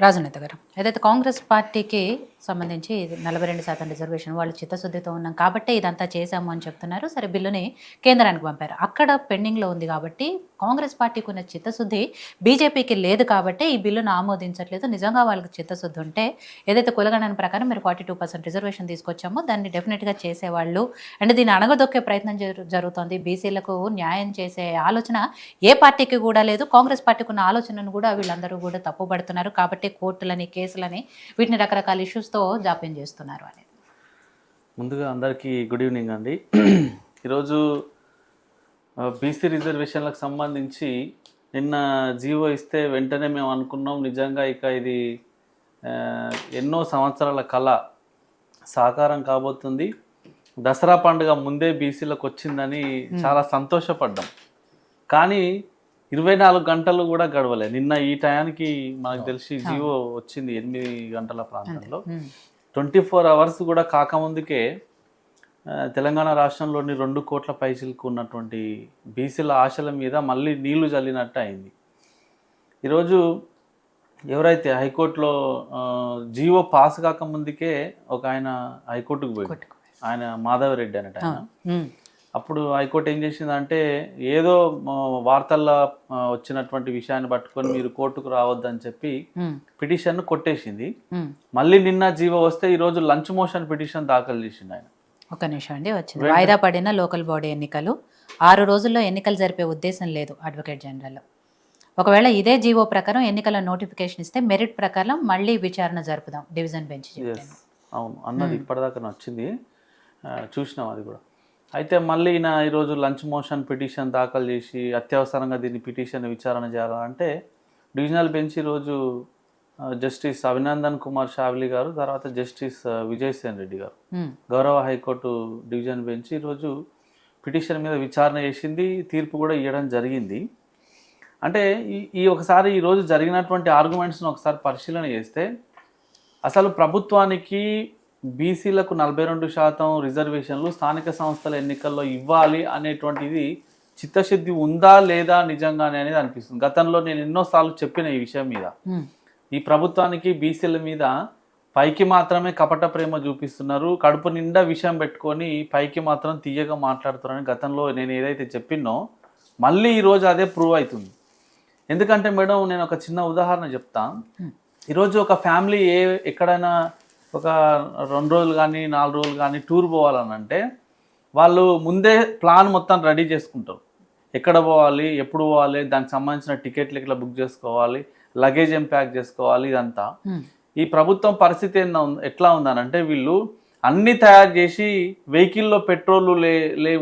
రాజనేత గారు, ఏదైతే కాంగ్రెస్ పార్టీకి సంబంధించి 42% రిజర్వేషన్ వాళ్ళు చిత్తశుద్ధితో ఉన్నాం కాబట్టే ఇదంతా చేశాము అని చెప్తున్నారు. సరే, బిల్లుని కేంద్రానికి పంపారు. అక్కడ పెండింగ్లో ఉంది కాబట్టి కాంగ్రెస్ పార్టీకి ఉన్న చిత్తశుద్ధి బీజేపీకి లేదు కాబట్టే ఈ బిల్లును ఆమోదించట్లేదు. నిజంగా వాళ్ళకి చిత్తశుద్ధి ఉంటే ఏదైతే కులగణన ప్రకారం మీరు 42% రిజర్వేషన్ తీసుకొచ్చామో దాన్ని డెఫినెట్గా చేసేవాళ్ళు. అండ్ దీన్ని అణగదొక్కే ప్రయత్నం జరుగుతోంది. బీసీలకు న్యాయం చేసే ఆలోచన ఏ పార్టీకి కూడా లేదు. కాంగ్రెస్ పార్టీకి ఉన్న ఆలోచనను కూడా వీళ్ళందరూ కూడా తప్పుపడుతున్నారు. కాబట్టి కోర్టులని, కేసులని, వీటిని రకరకాల ఇష్యూస్తో జాప్యం చేస్తున్నారు అనేది. ముందుగా అందరికీ గుడ్ ఈవినింగ్ అండి. ఈరోజు బీసీ రిజర్వేషన్లకు సంబంధించి నిన్న జీవో ఇస్తే వెంటనే మేము అనుకున్నాం నిజంగా ఇక ఇది ఎన్నో సంవత్సరాల కళ సాకారం కాబోతుంది, దసరా పండుగ ముందే బీసీలకు వచ్చిందని చాలా సంతోషపడ్డాం. కానీ 24 గంటలు కూడా గడవలే. నిన్న ఈ టయానికి మనకు తెలిసి జీవో వచ్చింది 8 గంటల ప్రాంతంలో. 24 అవర్స్ కూడా కాకముందుకే తెలంగాణ రాష్ట్రంలోని 2 కోట్ల పైసలకు ఉన్నటువంటి బీసీల ఆశల మీద మళ్ళీ నీళ్లు జల్లినట్టు అయింది. ఈరోజు ఎవరైతే హైకోర్టులో జీవో పాస్ కాకముందుకే ఒక ఆయన హైకోర్టుకు పోయి, ఆయన మాధవరెడ్డి అనేట ఆయన, అప్పుడు హైకోర్టు ఏం చేసిందంటే ఏదో వార్తల్లో వచ్చినటువంటి విషయాన్ని పట్టుకొని మీరు కోర్టుకు రావద్దని చెప్పి పిటిషన్ కొట్టేసింది. మళ్ళీ నిన్న జీవో వస్తే ఈరోజు లంచ్ మోషన్ పిటిషన్ దాఖలు చేసింది ఆయన. ఒక నిమిషం అండి, వచ్చింది. వాయిదా పడిన లోకల్ బాడీ ఎన్నికలు 6 రోజుల్లో ఎన్నికలు జరిపే ఉద్దేశం లేదు అడ్వకేట్ జనరల్. ఒకవేళ ఇదే జీవో ప్రకారం ఎన్నికల నోటిఫికేషన్ ఇస్తే మెరిట్ ప్రకారం మళ్ళీ విచారణ జరుపుదాం డివిజన్ బెంచ్. అవును అన్నది ఇప్పటిదాకా వచ్చింది, చూసినాం అది కూడా. అయితే మళ్ళీ ఈరోజు లంచ్ మోషన్ పిటిషన్ దాఖలు చేసి అత్యవసరంగా దీన్ని పిటిషన్ విచారణ చేయాలంటే డివిజనల్ బెంచ్ ఈరోజు జస్టిస్ అభినందన్ కుమార్ షావ్లి గారు, తర్వాత జస్టిస్ విజయసేన్ రెడ్డి గారు, గౌరవ హైకోర్టు డివిజన్ బెంచ్ ఈరోజు పిటిషన్ మీద విచారణ చేసింది, తీర్పు కూడా ఇవ్వడం జరిగింది. అంటే ఒకసారి ఈరోజు జరిగినటువంటి ఆర్గ్యుమెంట్స్ను ఒకసారి పరిశీలన చేస్తే అసలు ప్రభుత్వానికి బీసీలకు 42% రిజర్వేషన్లు స్థానిక సంస్థల ఎన్నికల్లో ఇవ్వాలి అనేటువంటిది చిత్తశుద్ధి ఉందా లేదా నిజంగానే అనేది అనిపిస్తుంది. గతంలో నేను ఎన్నోసార్లు చెప్పిన ఈ విషయం మీద, ఈ ప్రభుత్వానికి బీసీల మీద పైకి మాత్రమే కపట ప్రేమ చూపిస్తున్నారు, కడుపు నిండా విషయం పెట్టుకొని పైకి మాత్రం తీయగా మాట్లాడుతున్నారని గతంలో నేను ఏదైతే చెప్పినో మళ్ళీ ఈరోజు అదే ప్రూవ్ అవుతుంది. ఎందుకంటే మేడం, నేను ఒక చిన్న ఉదాహరణ చెప్తా. ఈరోజు ఒక ఫ్యామిలీ ఎక్కడైనా ఒక 2 రోజులు కానీ 4 రోజులు కానీ టూర్ పోవాలనంటే వాళ్ళు ముందే ప్లాన్ మొత్తం రెడీ చేసుకుంటారు. ఎక్కడ పోవాలి, ఎప్పుడు పోవాలి, దానికి సంబంధించిన టికెట్లు ఎట్లా బుక్ చేసుకోవాలి, లగేజ్ ఏం ప్యాక్ చేసుకోవాలి, ఇదంతా. ఈ ప్రభుత్వం పరిస్థితి ఎట్లా ఉందనంటే వీళ్ళు అన్నీ తయారు చేసి వెహికల్లో పెట్రోల్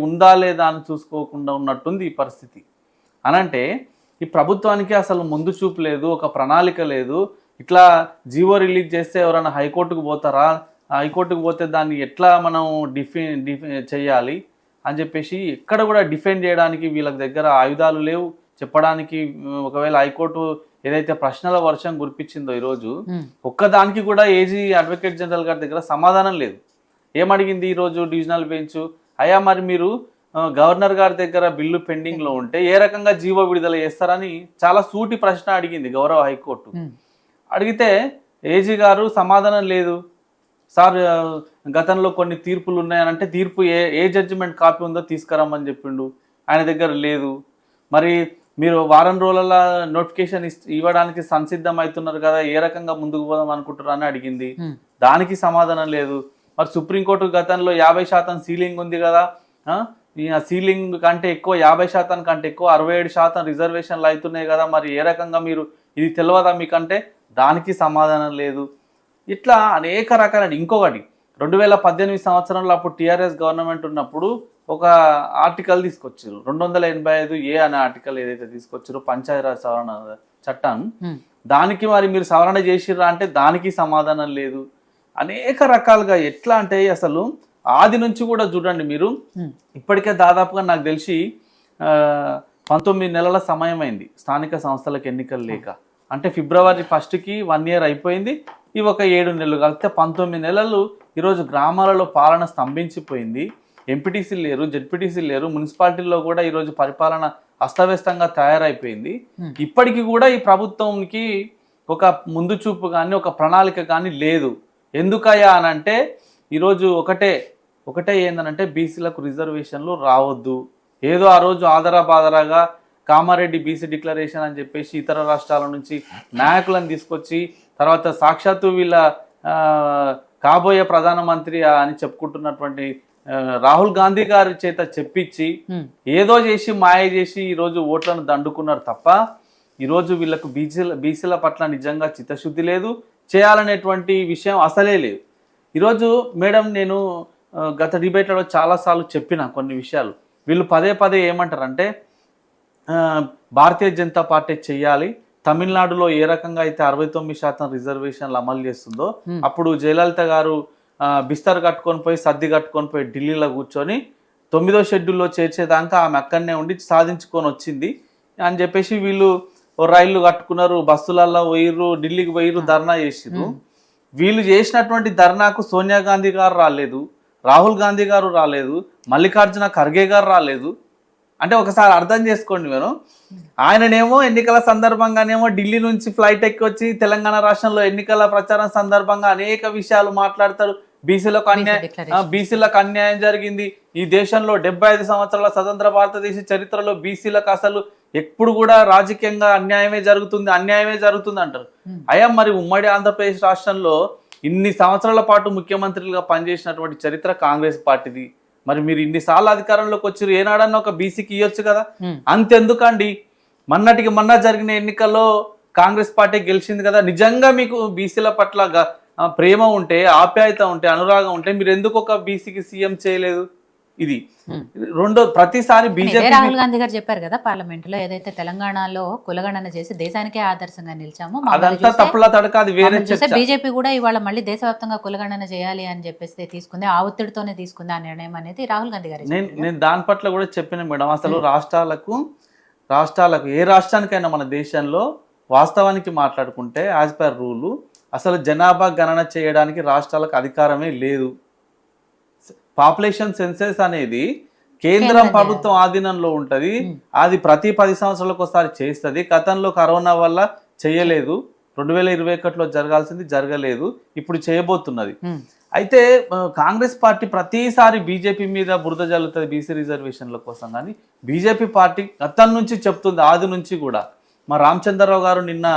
ఉందా లేదా అని చూసుకోకుండా ఉన్నట్టుంది ఈ పరిస్థితి. అనంటే ఈ ప్రభుత్వానికి అసలు ముందు చూపు లేదు, ఒక ప్రణాళిక లేదు. ఇట్లా జీవో రిలీజ్ చేస్తే ఎవరైనా హైకోర్టుకు పోతారా, హైకోర్టుకు పోతే దాన్ని ఎట్లా మనం చేయాలి అని చెప్పేసి ఎక్కడ కూడా డిఫెండ్ చేయడానికి వీళ్ళకి దగ్గర ఆయుధాలు లేవు చెప్పడానికి. ఒకవేళ హైకోర్టు ఏదైతే ప్రశ్నల వర్షం కురిపించిందో ఈరోజు ఒక్కదానికి కూడా ఏజీ అడ్వకేట్ జనరల్ గారి దగ్గర సమాధానం లేదు. ఏమడిగింది ఈరోజు డివిజనల్ బెంచ్, అయ్యా మరి మీరు గవర్నర్ గారి దగ్గర బిల్లు పెండింగ్లో ఉంటే ఏ రకంగా జీవో విడుదల చేస్తారని చాలా సూటి ప్రశ్న అడిగింది గౌరవ హైకోర్టు. అడిగితే ఏజీ గారు సమాధానం లేదు. సార్, గతంలో కొన్ని తీర్పులు ఉన్నాయనంటే తీర్పు ఏ జడ్జిమెంట్ కాపీ ఉందో తీసుకురమ్మని చెప్పిండు, ఆయన దగ్గర లేదు. మరి మీరు వారం రోజుల నోటిఫికేషన్ ఇవ్వడానికి సంసిద్ధం అవుతున్నారు కదా, ఏ రకంగా ముందుకు పోదాం అనుకుంటున్నారు అని అడిగింది. దానికి సమాధానం లేదు. మరి సుప్రీంకోర్టు గతంలో 50% సీలింగ్ ఉంది కదా, సీలింగ్ కంటే ఎక్కువ 50% కంటే ఎక్కువ 67% రిజర్వేషన్లు అవుతున్నాయి కదా, మరి ఏ రకంగా మీరు ఇది తెలియదా మీకంటే దానికి సమాధానం లేదు. ఇట్లా అనేక రకాల. ఇంకొకటి 2018 సంవత్సరంలో అప్పుడు టీఆర్ఎస్ గవర్నమెంట్ ఉన్నప్పుడు ఒక ఆర్టికల్ తీసుకొచ్చారు, 285A అనే ఆర్టికల్ ఏదైతే తీసుకొచ్చారో పంచాయతీరాజ్ సవరణ చట్టం, దానికి మరి మీరు సవరణ చేసిర్రా అంటే దానికి సమాధానం లేదు. అనేక రకాలుగా ఎట్లా అంటే అసలు ఆది నుంచి కూడా చూడండి మీరు, ఇప్పటికే దాదాపుగా నాకు తెలిసి 19 నెలల సమయం అయింది స్థానిక సంస్థలకు ఎన్నికలు లేక. అంటే ఫిబ్రవరి 1కి 1 year అయిపోయింది. ఇవి ఒక 7 నెలలు కలిపితే 19 నెలలు. ఈరోజు గ్రామాలలో పాలన స్తంభించిపోయింది. ఎంపీటీసీ లేరు, జెడ్పీటీసీ లేరు, మున్సిపాలిటీల్లో కూడా ఈరోజు పరిపాలన అస్తవ్యస్తంగా తయారైపోయింది. ఇప్పటికీ కూడా ఈ ప్రభుత్వంకి ఒక ముందు చూపు కానీ ఒక ప్రణాళిక కానీ లేదు. ఎందుకయ్యా అని అంటే ఈరోజు ఒకటే ఏందనంటే బీసీలకు రిజర్వేషన్లు రావద్దు. ఏదో ఆ రోజు ఆదరాబాదరాగా కామారెడ్డి బీసీ డిక్లరేషన్ అని చెప్పేసి ఇతర రాష్ట్రాల నుంచి నాయకులను తీసుకొచ్చి తర్వాత సాక్షాత్తు వీళ్ళ కాబోయే ప్రధానమంత్రి అని చెప్పుకుంటున్నటువంటి రాహుల్ గాంధీ గారి చేత చెప్పించి ఏదో చేసి మాయ చేసి ఈరోజు ఓట్లను దండుకున్నారు తప్ప ఈరోజు వీళ్ళకు బీసీల పట్ల నిజంగా చిత్తశుద్ధి లేదు, చేయాలనేటువంటి విషయం అసలే లేదు. ఈరోజు మేడం నేను గత డిబేట్లో చాలాసార్లు చెప్పిన కొన్ని విషయాలు. వీళ్ళు పదే ఏమంటారంటే భారతీయ జనతా పార్టీ చెయ్యాలి, తమిళనాడులో ఏ రకంగా అయితే 69% రిజర్వేషన్లు అమలు చేస్తుందో అప్పుడు జయలలిత గారు బిస్తర్ కట్టుకొని పోయి సర్ది కట్టుకొని పోయి ఢిల్లీలో కూర్చొని 9వ షెడ్యూల్లో చేర్చేదాకా ఆమె అక్కడనే ఉండి సాధించుకొని వచ్చింది అని చెప్పేసి వీళ్ళు రైళ్లు కట్టుకున్నారు, బస్సులలో పోయిర్రు, ఢిల్లీకి పోయిర్రు, ధర్నా చేసిర్రు. వీళ్ళు చేసినటువంటి ధర్నాకు సోనియా గాంధీ గారు రాలేదు, రాహుల్ గాంధీ గారు రాలేదు, మల్లికార్జున ఖర్గే గారు రాలేదు. అంటే ఒకసారి అర్థం చేసుకోండి మీరు. ఆయననేమో ఎన్నికల సందర్భంగానేమో ఢిల్లీ నుంచి ఫ్లైట్ ఎక్కి వచ్చి తెలంగాణ రాష్ట్రంలో ఎన్నికల ప్రచారం సందర్భంగా అనేక విషయాలు మాట్లాడతారు. బీసీలకు అన్యాయం జరిగింది, ఈ దేశంలో 75 సంవత్సరాల స్వతంత్ర భారతదేశ చరిత్రలో బీసీలకు అసలు ఎప్పుడు కూడా రాజకీయంగా అన్యాయమే జరుగుతుంది అంటారు. అయ్యా మరి ఉమ్మడి ఆంధ్రప్రదేశ్ రాష్ట్రంలో ఇన్ని సంవత్సరాల పాటు ముఖ్యమంత్రులుగా పనిచేసినటువంటి చరిత్ర కాంగ్రెస్ పార్టీది. మరి మీరు ఇన్నిసార్లు అధికారంలోకి వచ్చారు, ఏనాడన్నా ఒక బీసీకి ఇవ్వచ్చు కదా. అంతెందుకండి, మొన్న జరిగిన ఎన్నికల్లో కాంగ్రెస్ పార్టీ గెలిచింది కదా. నిజంగా మీకు బీసీల పట్ల ప్రేమ ఉంటే, ఆప్యాయత ఉంటే, అనురాగం ఉంటే మీరు ఎందుకు ఒక బీసీకి సీఎం చేయలేదు? ఇది రెండో ప్రతిసారి బీజేపీ రాహుల్ గాంధీ గారు చెప్పారు కదా పార్లమెంట్ లో, ఏదైతే తెలంగాణలో కులగణన చేసి దేశానికే ఆదర్శంగా నిలిచాము, అదంతా తప్పుల తడక, అది వేరే బీజేపీ కూడా ఇవాళ మళ్ళీ దేశవ్యాప్తంగా కులగణన చేయాలి అని చెప్పేసి తీసుకుంది, ఆ ఒత్తిడితోనే తీసుకుంది ఆ నిర్ణయం అనేది రాహుల్ గాంధీ గారు. నేను దాని పట్ల కూడా చెప్పిన మేడం, అసలు రాష్ట్రాలకు ఏ రాష్ట్రానికైనా మన దేశంలో వాస్తవానికి మాట్లాడుకుంటే యాజ్ పర్ రూలు అసలు జనాభా గణన చేయడానికి రాష్ట్రాలకు అధికారమే లేదు. పాపులేషన్ సెన్సెస్ అనేది కేంద్రం ప్రభుత్వం ఆధీనంలో ఉంటది, అది ప్రతి 10 సంవత్సరాలకు ఒకసారి చేస్తుంది. గతంలో కరోనా వల్ల చేయలేదు, 2021లో జరగాల్సింది జరగలేదు, ఇప్పుడు చేయబోతున్నది. అయితే కాంగ్రెస్ పార్టీ ప్రతిసారి బీజేపీ మీద బురద జల్లుతుంది బీసీ రిజర్వేషన్ల కోసం. కానీ బీజేపీ పార్టీ గతం నుంచి చెప్తుంది, ఆది నుంచి కూడా. మా రామచంద్రరావు గారు నిన్న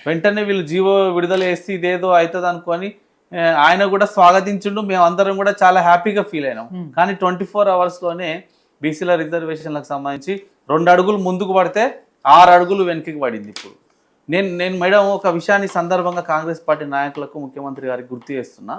వెంటనే వీళ్ళు జీవో విడుదల చేసి ఇదేదో అవుతుంది అనుకొని ఆయన కూడా స్వాగతించుండు, మేమందరం కూడా చాలా హ్యాపీగా ఫీల్ అయినాం. కానీ 24 అవర్స్లోనే బీసీల రిజర్వేషన్లకు సంబంధించి 2 అడుగులు ముందుకు పడితే 6 అడుగులు వెనక్కి పడింది. ఇప్పుడు నేను మేడం ఒక విషయాన్ని సందర్భంగా కాంగ్రెస్ పార్టీ నాయకులకు, ముఖ్యమంత్రి గారికి గుర్తు చేస్తున్నా.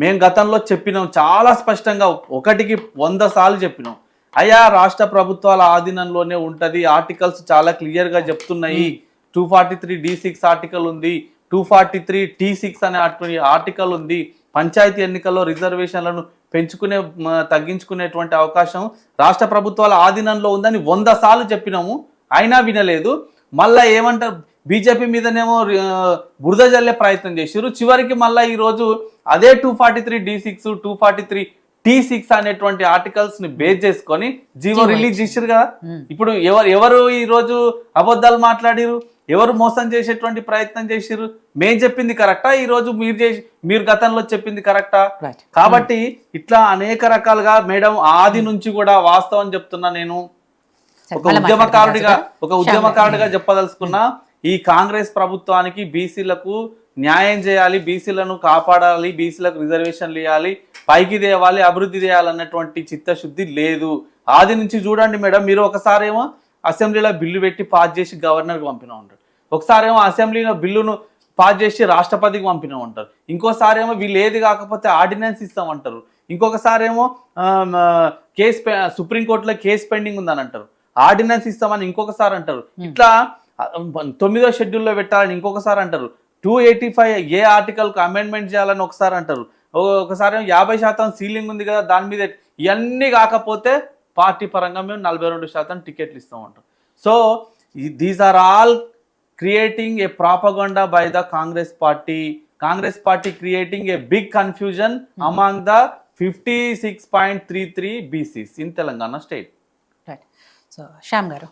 మేము గతంలో చెప్పినాం చాలా స్పష్టంగా, 1కి 100 సార్లు చెప్పినాం, అయ్యా రాష్ట్ర ప్రభుత్వాల ఆధీనంలోనే ఉంటది, ఆర్టికల్స్ చాలా క్లియర్గా చెప్తున్నాయి. 243D6 ఆర్టికల్ ఉంది, 243T6 అనే ఆర్టికల్ ఉంది. పంచాయతీ ఎన్నికల్లో రిజర్వేషన్లను తగ్గించుకునేటువంటి అవకాశం రాష్ట్ర ప్రభుత్వాల ఆధీనంలో ఉందని 100 సార్లు చెప్పినాము, అయినా వినలేదు. మళ్ళా ఏమంటారు, బీజేపీ మీదనేమో బురద జల్లే ప్రయత్నం చేశారు. చివరికి మళ్ళీ ఈరోజు అదే 243D6, 243T6 అనేటువంటి ఆర్టికల్స్ ని బేస్ చేసుకొని జీవో రిలీజ్ చేశారు కదా. ఇప్పుడు ఎవరు ఈరోజు అబద్ధాలు మాట్లాడిరు, ఎవరు మోసం చేసేటువంటి ప్రయత్నం చేసిరు? మేము చెప్పింది కరెక్టా, ఈరోజు మీరు గతంలో చెప్పింది కరెక్టా? కాబట్టి ఇట్లా అనేక రకాలుగా మేడం ఆది నుంచి కూడా వాస్తవం చెప్తున్నా. నేను ఒక ఉద్యమకారుడిగా చెప్పదలుచుకున్నా, ఈ కాంగ్రెస్ ప్రభుత్వానికి బీసీలకు న్యాయం చేయాలి, బీసీలను కాపాడాలి, బీసీలకు రిజర్వేషన్లు ఇవ్వాలి, పైకి తేవాలి, అభివృద్ధి చేయాలన్నటువంటి చిత్తశుద్ధి లేదు. ఆది నుంచి చూడండి మేడం, మీరు ఒకసారేమో అసెంబ్లీలో బిల్లు పెట్టి పాస్ చేసి గవర్నర్కి పంపినా ఉంటారు, ఒకసారేమో అసెంబ్లీలో బిల్లును పాస్ చేసి రాష్ట్రపతికి పంపినా ఉంటారు, ఇంకోసారేమో వీళ్ళు ఏది కాకపోతే ఆర్డినెన్స్ ఇస్తామంటారు, ఇంకొకసారేమో సుప్రీంకోర్టులో కేసు పెండింగ్ ఉందని అంటారు, ఆర్డినెన్స్ ఇస్తామని ఇంకొకసారి అంటారు. ఇట్లా 9వ షెడ్యూల్లో పెట్టాలని ఇంకొకసారి అంటారు, 285A ఆర్టికల్కు అమెండ్మెంట్ చేయాలని ఒకసారి అంటారు, ఒకసారి 50% సీలింగ్ ఉంది కదా దాని మీద. ఇవన్నీ కాకపోతే పార్టీ పరంగా మేము 42% టికెట్లు ఇస్తామంటాం. So these are all creating a propaganda by the Congress party creating a big confusion among the 56.33 BCs in Telangana state. So Shyam గారు